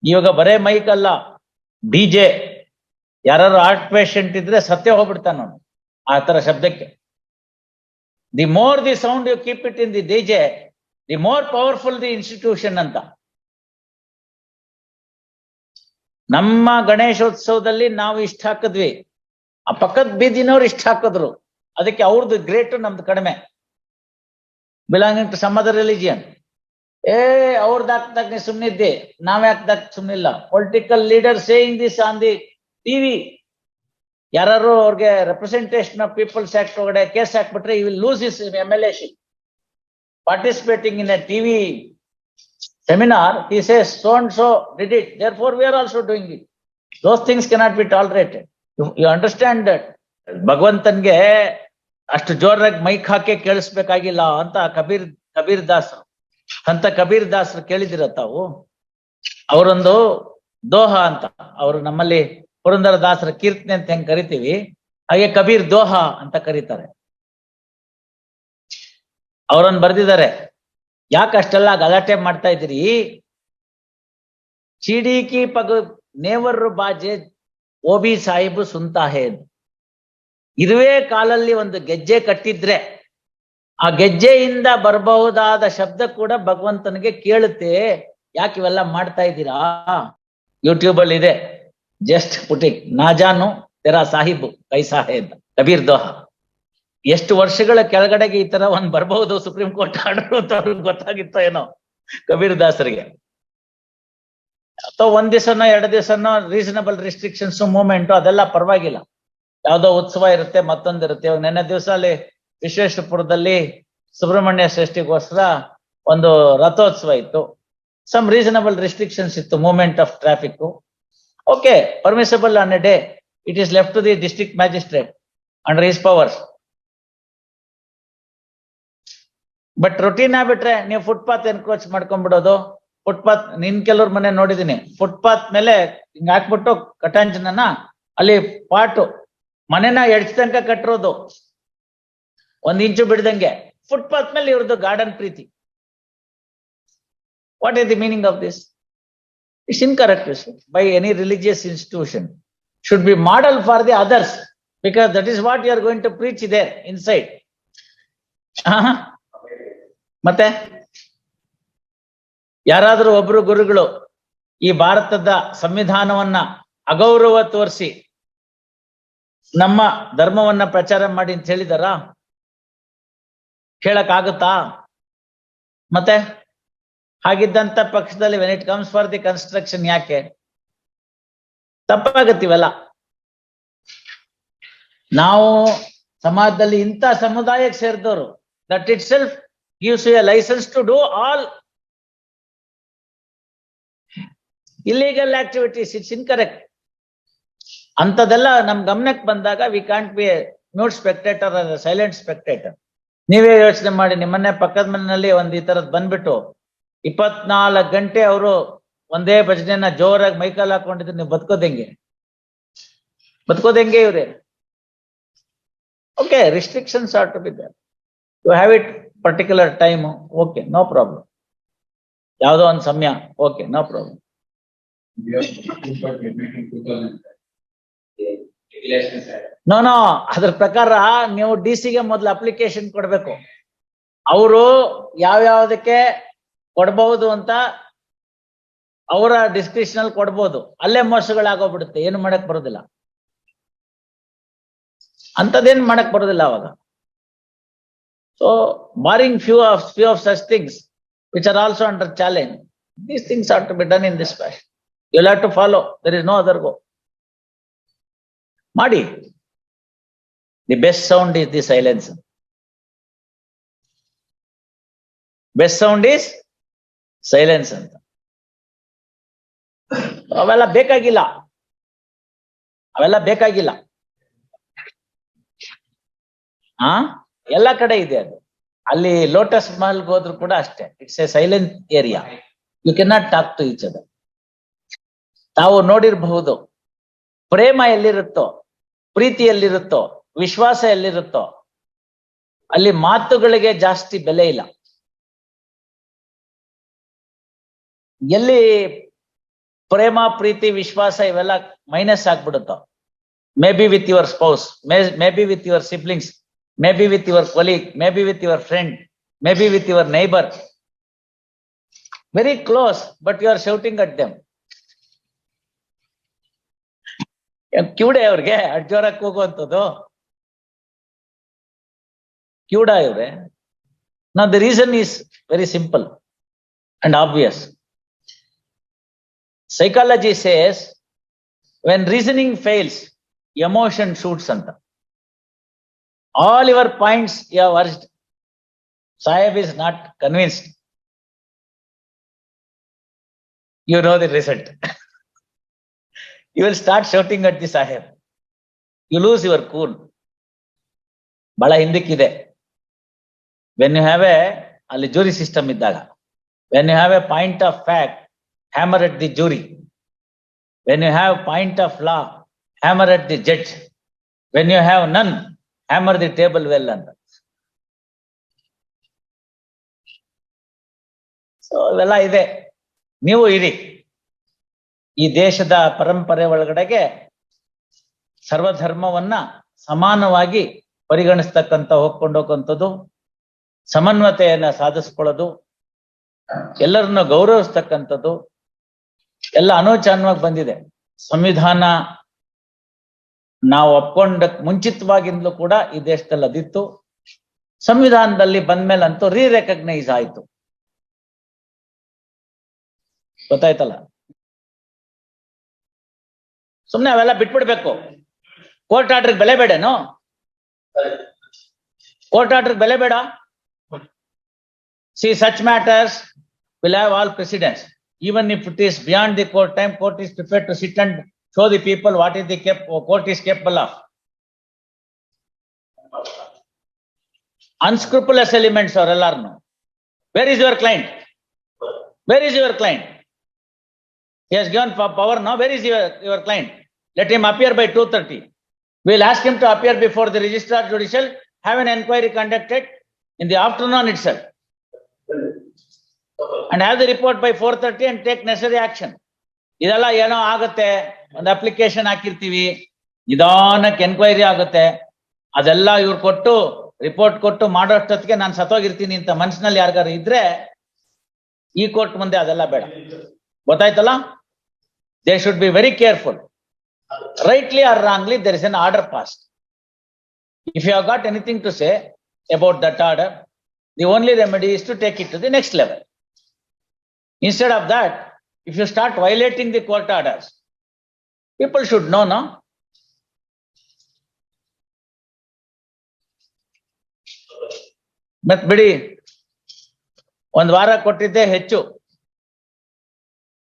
ಇವಾಗ ಬರೇ ಮೈಕ್ ಅಲ್ಲ, ಡಿಜೆ, ಯಾರು ಆರ್ಟ್ ಪೇಷಂಟ್ ಇದ್ರೆ ಸತ್ಯ ಹೋಗ್ಬಿಡ್ತಾನ ಅವನು ಆ ತರ ಶಬ್ದಕ್ಕೆ. The more the sound you keep it in the DJ, the more powerful the institution ಅಂತ. ನಮ್ಮ ಗಣೇಶೋತ್ಸವದಲ್ಲಿ ನಾವು ಇಷ್ಟ ಹಾಕಿದ್ವಿ, ಆ ಪಕ್ಕದ ಬೀದಿನವ್ರು ಇಷ್ಟ ಹಾಕಿದ್ರು, ಅದಕ್ಕೆ ಅವ್ರದ್ದು ಗ್ರೇಟ್, ನಮ್ದು ಕಡಿಮೆ. Belonging to some other religion. ಅವ್ರದ್ದು ಹಾಕ್ದಾಗ ನೀ ಸುಮ್ನಿದ್ದೆ, ನಾವ್ ಹಾಕ್ದಾಗ ಸುಮ್ನಿಲ್ಲ. Political leader saying this on the TV. ಯಾರು ಅವ್ರಿಗೆ ರೆಪ್ರೆಸೆಂಟೇಷನ್ ಆಫ್ ಪೀಪಲ್ಸ್ ಆಕ್ಟ್ ಒಳಗಡೆ ಕೇಸ್ ಹಾಕ್ಬಿಟ್ರೆ you will lose his MLA ship. Participating in a TV seminar, he says so and so did it, therefore we are also doing it. Those things cannot be tolerated. You understand that ಭಗವಂತನ್ಗೆ ಅಷ್ಟು ಜೋರಾಗಿ mic ಹಾಕಿ ಕೇಳಿಸ್ಬೇಕಾಗಿಲ್ಲ ಅಂತ ಕಬೀರ್ ದಾಸರು, ಸಂತ ಕಬೀರ್ ದಾಸರು ಕೇಳಿದಿರ ತಾವು? ಅವರೊಂದು ದೋಹ ಅಂತ, ಅವರು ನಮ್ಮಲ್ಲಿ ಪುರಂದರ ದಾಸರ ಕೀರ್ತನೆ ಅಂತ ಹೆಂಗ್ ಕರಿತೀವಿ, ಹಾಗೆ ಕಬೀರ್ ದೋಹ ಅಂತ ಕರೀತಾರೆ. ಅವರನ್ನು ಬರ್ದಿದ್ದಾರೆ, ಯಾಕೆ ಅಷ್ಟೆಲ್ಲ ಗಲಾಟೆ ಮಾಡ್ತಾ ಇದ್ದೀರಿ? ಚೀಡಿಕಿ ಪಗ ನೇವರ್ ಬಾಜೆ ಓಬಿ ಸಾಹಿಬ್ ಸುಂತಾ ಹೇ. ಇದುವೇ ಕಾಲಲ್ಲಿ ಒಂದು ಗೆಜ್ಜೆ ಕಟ್ಟಿದ್ರೆ ಆ ಗೆಜ್ಜೆಯಿಂದ ಬರಬಹುದಾದ ಶಬ್ದ ಕೂಡ ಭಗವಂತನಿಗೆ ಕೇಳುತ್ತೆ. ಯಾಕೆ ಇವೆಲ್ಲ ಮಾಡ್ತಾ ಇದ್ದೀರಾ? ಯೂಟ್ಯೂಬ್ ಅಲ್ಲಿ ಇದೆ, ಜಸ್ಟ್ ಪುಟಿಂಗ್ ನಾಜಾನು ತೆರಾ ಸಾಹಿಬ್ ಕೈಸಾ ಹೇ ಅಂತ, ಕಬೀರ್ ದೋಹ. ಎಷ್ಟು ವರ್ಷಗಳ ಕೆಳಗಡೆಗೆ ಈ ತರ ಒಂದ್ ಬರ್ಬಹುದು ಸುಪ್ರೀಂ ಕೋರ್ಟ್ ಆರ್ಡರ್ ಅಂತ ಅವ್ರಿಗೆ ಗೊತ್ತಾಗಿತ್ತೋ ಏನೋ ಕಬೀರ್ ದಾಸರಿಗೆ. ಅಥವಾ ಒಂದ್ ದಿವಸನೋ 2 ದಿವಸನೋ ರೀಸನಬಲ್ ರಿಸ್ಟ್ರಿಕ್ಷನ್ಸ್ ಮೂವ್ಮೆಂಟ್ ಅದೆಲ್ಲ ಪರವಾಗಿಲ್ಲ. ಯಾವ್ದೋ ಉತ್ಸವ ಇರುತ್ತೆ, ಮತ್ತೊಂದಿರುತ್ತೆ. ಇವಾಗ ನೆನ್ನೆ ದಿವಸ ಅಲ್ಲಿ ವಿಶ್ವೇಶ್ವರಪುರದಲ್ಲಿ ಸುಬ್ರಹ್ಮಣ್ಯ ಷಷ್ಠಿಗೋಸ್ಕರ ಒಂದು ರಥೋತ್ಸವ ಇತ್ತು. ಸಮ್ ರೀಸನಬಲ್ ರಿಸ್ಟ್ರಿಕ್ಷನ್ಸ್ ಇತ್ತು, movement of traffic. Okay, permissible on a day. It is left to the district magistrate under his powers. But routine ಆಗ್ಬಿಟ್ರೆ ನೀವು ಫುಟ್ಪಾತ್ ಎನ್ಕ್ರೋಚ್ ಮಾಡ್ಕೊಂಡ್ಬಿಡೋದು. ಫುಟ್ಪಾತ್, ಕೆಲವ್ರ ಮನೆ ನೋಡಿದೀನಿ, ಫುಟ್ಪಾತ್ ಮೇಲೆ ಹಿಂಗ್ ಹಾಕ್ಬಿಟ್ಟು ಕಟಾಂಜನ ಅಲ್ಲಿ ಪಾಟು ಮನೆನ ಎಡ್ಚ್ ತನಕ ಕಟ್ಟಿರೋದು, 1 ಇಂಚು ಬಿಡ್ದಂಗೆ. ಫುಟ್ಪಾತ್ ಮೇಲೆ ಇವ್ರದ್ದು ಗಾರ್ಡನ್ ಪ್ರೀತಿ. What is the meaning of this? It's incorrect by any religious institution. Should be model for the others, because that is what you are going to preach there inside. ಮತ್ತೆ ಯಾರಾದ್ರೂ ಒಬ್ರು ಗುರುಗಳು ಈ ಭಾರತದ ಸಂವಿಧಾನವನ್ನ ಅಗೌರವ ತೋರಿಸಿ ನಮ್ಮ ಧರ್ಮವನ್ನ ಪ್ರಚಾರ ಮಾಡಿ ಅಂತ ಹೇಳಿದಾರ? ಕೇಳಕ್ಕಾಗುತ್ತಾ? ಮತ್ತೆ ಹಾಗಿದ್ದಂತ ಪಕ್ಷದಲ್ಲಿ when it comes for the construction ಯಾಕೆ ತಪ್ಪಾಗತ್ತಿವಲ್ಲ? ನಾವು ಸಮಾಜದಲ್ಲಿ ಇಂಥ ಸಮುದಾಯಕ್ಕೆ ಸೇರಿದವರು, that it self gives you a license to do all illegal activities. It's incorrect. ಅಂತದೆಲ್ಲ ನಮ್ ಗಮನಕ್ಕೆ ಬಂದಾಗ we can't be a mute spectator or silent spectator. ನೀವೇ ಯೋಚನೆ ಮಾಡಿ, ನಿಮ್ಮನ್ನೇ ಪಕ್ಕದ ಮನೆಯಲ್ಲಿ ಒಂದ್ ಈ ತರದ್ ಬಂದ್ಬಿಟ್ಟು 24 ಗಂಟೆ ಅವರು ಒಂದೇ ಭಜನೆನ ಜೋರಾಗಿ ಮೈಕಲ್ ಹಾಕೊಂಡಿದ್ರೆ ನೀವು ಬದುಕೋದೆಂಗೆ ಇವ್ರೆ? Okay, restrictions are to be there. You have it particular time, okay, no problem. ಯಾವುದೋ ಒಂದು ಸಮಯ, ಓಕೆ, ನೋ ಪ್ರಾಬ್ಲಮ್. ನೋ ಅದ್ರ ಪ್ರಕಾರ ನೀವು DC-ಗೆ ಮೊದಲು ಅಪ್ಲಿಕೇಶನ್ ಕೊಡ್ಬೇಕು. ಅವರು ಯಾವ್ಯಾವ್ದಕ್ಕೆ ಕೊಡ್ಬಹುದು ಅಂತ ಅವರ ಡಿಸ್ಕ್ರಿಪ್ಷನ್ ಕೊಡ್ಬೋದು. ಅಲ್ಲೇ ಮೋಸಗಳಾಗೋಗ್ಬಿಡುತ್ತೆ, ಏನು ಮಾಡಕ್ ಬರೋದಿಲ್ಲ. ಅಂತದೇನ್ ಮಾಡಕ್ ಬರೋದಿಲ್ಲ ಅವಾಗ. So, barring few of such things which are also under challenge, these things are to be done in this fashion. You'll have to follow. There is no other go. Madi, the best sound is the silence. Best sound is silence ಅಂತ. ಅವೆಲ್ಲ ಬೇಕಾಗಿಲ್ಲ. ಎಲ್ಲ ಕಡೆ ಇದೆ ಅದು. ಅಲ್ಲಿ lotus ಮಹಲ್ಗೆ ಹೋದ್ರು ಕೂಡ ಅಷ್ಟೇ, it's a silent area. You can not talk to each other. ತಾವು ನೋಡಿರಬಹುದು, ಪ್ರೇಮ ಎಲ್ಲಿರುತ್ತೋ, ಪ್ರೀತಿ ಎಲ್ಲಿರುತ್ತೋ, ವಿಶ್ವಾಸ ಎಲ್ಲಿರುತ್ತೋ ಅಲ್ಲಿ ಮಾತುಗಳಿಗೆ ಜಾಸ್ತಿ ಬೆಲೆ ಇಲ್ಲ. ಎಲ್ಲಿ ಪ್ರೇಮ ಪ್ರೀತಿ ವಿಶ್ವಾಸ ಇವೆಲ್ಲ ಮೈನಸ್ ಆಗ್ಬಿಡುತ್ತ. Maybe with your spouse, maybe with your siblings, maybe with your colleague, maybe with your friend, maybe with your neighbour. Very close, but you are shouting at them. ಕಿವುಡೆ ಅವ್ರಿಗೆ ಅಡ್ಜೋರಕ್ಕೆ ಹೋಗುವಂಥದ್ದು ಕಿವುಡ ಇವ್ರೆ. Now the reason is very simple and obvious. Psychology says when reasoning fails, emotion shoots anta. All your points you have urged, Sahib is not convinced. You know the result. You will start shouting at the Sahib. You lose your cool. Bala hindikide. When you have a jury system iddaga, when you have a point of fact, hammer at the jury. When you have point of law, hammer at the judge. When you have none, hammer the table well anta. So ಇವೆಲ್ಲ ಇದೆ. ನೀವು ಇರಿ. ಈ ದೇಶದ ಪರಂಪರೆ ಒಳಗಡೆಗೆ ಸರ್ವಧರ್ಮವನ್ನ ಸಮಾನವಾಗಿ ಪರಿಗಣಿಸ್ತಕ್ಕಂಥ ಹೋಗ್ಕೊಂಡೋಗಂಥದ್ದು, ಸಮನ್ವತೆಯನ್ನ ಸಾಧಿಸ್ಕೊಳ್ಳೋದು, ಎಲ್ಲರನ್ನು ಗೌರವಿಸ್ತಕ್ಕಂಥದ್ದು ಎಲ್ಲ ಅನೂಚಾನವಾಗಿ ಬಂದಿದೆ. ಸಂವಿಧಾನ ನಾವು ಒಪ್ಕೊಂಡ ಮುಂಚಿತವಾಗಿಂದಲೂ ಕೂಡ ಈ ದೇಶದಲ್ಲಿ ಅದಿತ್ತು. ಸಂವಿಧಾನದಲ್ಲಿ ಬಂದ್ಮೇಲಂತೂ ರೆಕಗ್ನೈಸ್ ಆಯ್ತು. ಗೊತ್ತಾಯ್ತಲ್ಲ. ಸುಮ್ನೆ ಅವೆಲ್ಲ ಬಿಟ್ಬಿಡ್ಬೇಕು. ಕೋರ್ಟ್ ಆರ್ಡರ್ಗೆ ಬೆಲೆ ಬೇಡೇನು? ಕೋರ್ಟ್ ಆರ್ಡರ್ಗೆ ಬೆಲೆ ಬೇಡ. See, such matters will have all precedence. Even if it is beyond the court time, court is prepared to sit and show the people what is the court is capable of. Unscrupulous elements are allarno. Where is your client? Where is your client? He has given power now. Where is your client? Let him appear by 2:30. We will ask him to appear before the registrar judicial, have an inquiry conducted in the afternoon itself. And have the report by 4:30 and take necessary action. ಇದೆಲ್ಲ ಏನೋ ಆಗುತ್ತೆ, ಒಂದು application ಹಾಕಿರ್ತೀವಿ, ನಿಧಾನಕ್ಕೆ enquiry ಆಗುತ್ತೆ, ಅದೆಲ್ಲ ಇವ್ರು ಕೊಟ್ಟು ರಿಪೋರ್ಟ್ ಕೊಟ್ಟು ಮಾಡೋಷ್ಟೊತ್ತಿಗೆ ನಾನು ಸತ್ತೋಗಿರ್ತೀನಿ ಅಂತ ಮನಸ್ಸಿನಲ್ಲಿ ಯಾರಿಗಾರು ಇದ್ರೆ ಈ ಕೋರ್ಟ್ ಮುಂದೆ ಅದೆಲ್ಲ ಬೇಡ. ಗೊತ್ತಾಯ್ತಲ್ಲ? They should be very careful. Rightly or wrongly, there is an order passed. If you have got anything to say about that order, the only remedy is to take it to the next level. Instead of that, if you start violating the court orders, people should know, no? ಮತ್ ಬಿಡಿ, ಒಂದ್ ವಾರ ಕೊಟ್ಟಿದ್ದೆ ಹೆಚ್ಚು.